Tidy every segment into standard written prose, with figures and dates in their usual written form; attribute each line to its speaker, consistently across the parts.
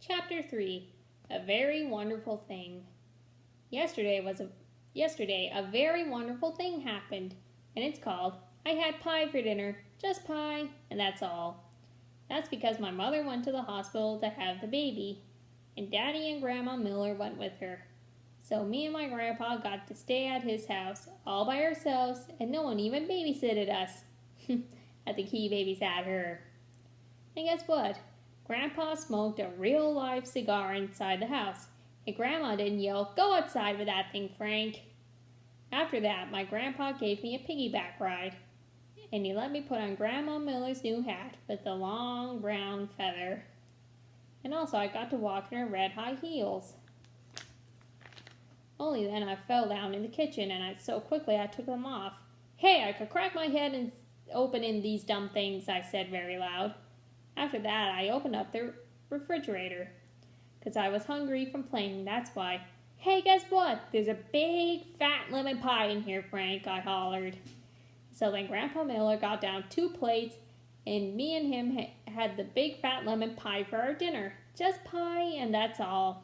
Speaker 1: Chapter 3 A Very Wonderful Thing. Yesterday, a very wonderful thing happened, and it's called I had pie for dinner, just pie, and that's all. That's because my mother went to the hospital to have the baby, and Daddy and Grandma Miller went with her. So me and my grandpa got to stay at his house all by ourselves, and no one even babysitted us. I think he babysat her. And guess what? Grandpa smoked a real live cigar inside the house, and Grandma didn't yell, "Go outside with that thing, Frank." After that, my grandpa gave me a piggyback ride, and he let me put on Grandma Miller's new hat with the long brown feather. And also I got to walk in her red high heels. Only then I fell down in the kitchen, and so quickly I took them off. "Hey, I could crack my head and open in these dumb things," I said very loud. After that, I opened up the refrigerator, 'cause I was hungry from playing, that's why. "Hey, guess what? There's a big, fat lemon pie in here, Frank," I hollered. So then Grandpa Miller got down 2 plates, and me and him had the big, fat lemon pie for our dinner. Just pie, and that's all.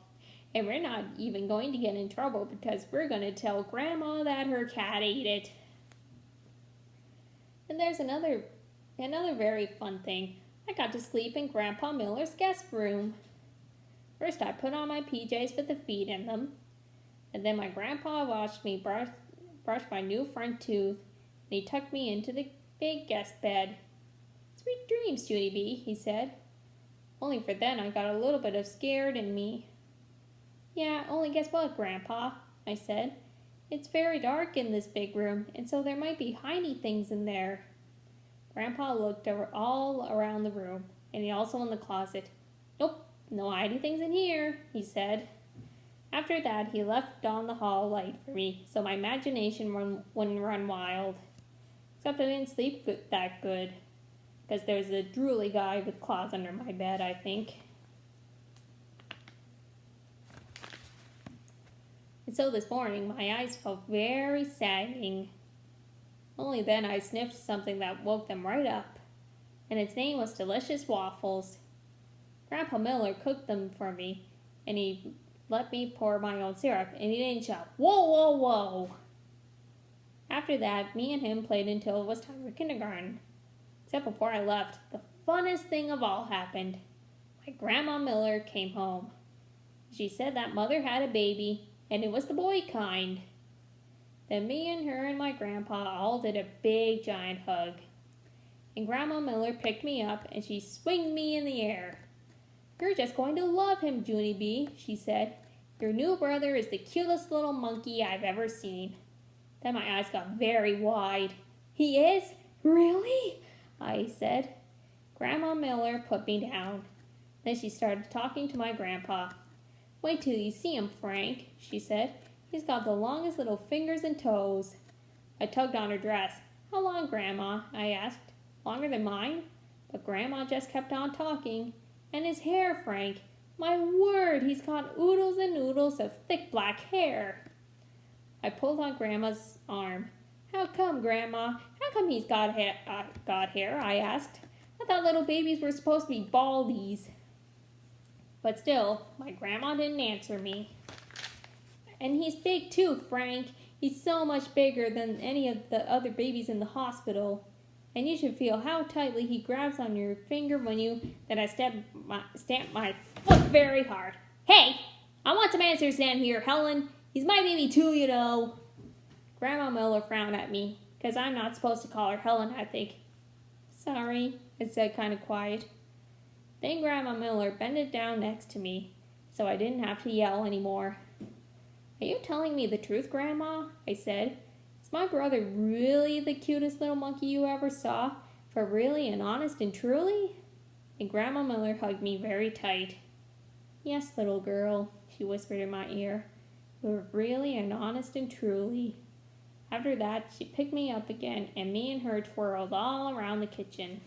Speaker 1: And we're not even going to get in trouble, because we're going to tell Grandma that her cat ate it. And there's another very fun thing. I got to sleep in Grandpa Miller's guest room. First I put on my PJs with the feet in them, and then my grandpa watched me brush my new front tooth, and he tucked me into the big guest bed. "Sweet dreams, Junie B," he said. Only for then I got a little bit of scared in me. "Yeah, only guess what, Grandpa," I said. "It's very dark in this big room, and so there might be hidey things in there." Grandpa looked all around the room, and he also in the closet. "Nope, no hidey things in here," he said. After that, he left on the hall light for me, so my imagination wouldn't run wild. Except I didn't sleep that good, because there's a drooly guy with claws under my bed, I think. And so this morning, my eyes felt very sagging. Only then I sniffed something that woke them right up, and its name was delicious waffles. Grandpa Miller cooked them for me, and he let me pour my own syrup, and he didn't shout, "Whoa, whoa, whoa!" After that, me and him played until it was time for kindergarten. Except before I left, the funnest thing of all happened. My Grandma Miller came home. She said that Mother had a baby, and it was the boy kind. Then me and her and my grandpa all did a big giant hug. And Grandma Miller picked me up, and she swinged me in the air. "You're just going to love him, Junie B," she said. "Your new brother is the cutest little monkey I've ever seen." Then my eyes got very wide. "He is? Really?" I said. Grandma Miller put me down. Then she started talking to my grandpa. "Wait till you see him, Frank," she said. "He's got the longest little fingers and toes." I tugged on her dress. "How long, Grandma?" I asked. "Longer than mine?" But Grandma just kept on talking. "And his hair, Frank. My word, he's got oodles and oodles of thick black hair." I pulled on Grandma's arm. "How come, Grandma? How come he's got hair?" I asked. "I thought little babies were supposed to be baldies." But still, my grandma didn't answer me. "And he's big too, Frank. He's so much bigger than any of the other babies in the hospital. And you should feel how tightly he grabs on your finger when you..." Then I stamped my foot very hard. "Hey, I want some answers down here, Helen. He's my baby too, you know." Grandma Miller frowned at me, 'cause I'm not supposed to call her Helen, I think. "Sorry," I said kind of quiet. Then Grandma Miller bended down next to me, so I didn't have to yell anymore. "Are you telling me the truth, Grandma?" I said. "Is my brother really the cutest little monkey you ever saw? For really and honest and truly?" And Grandma Miller hugged me very tight. "Yes, little girl," she whispered in my ear. "You're really and honest and truly." After that, she picked me up again, and me and her twirled all around the kitchen.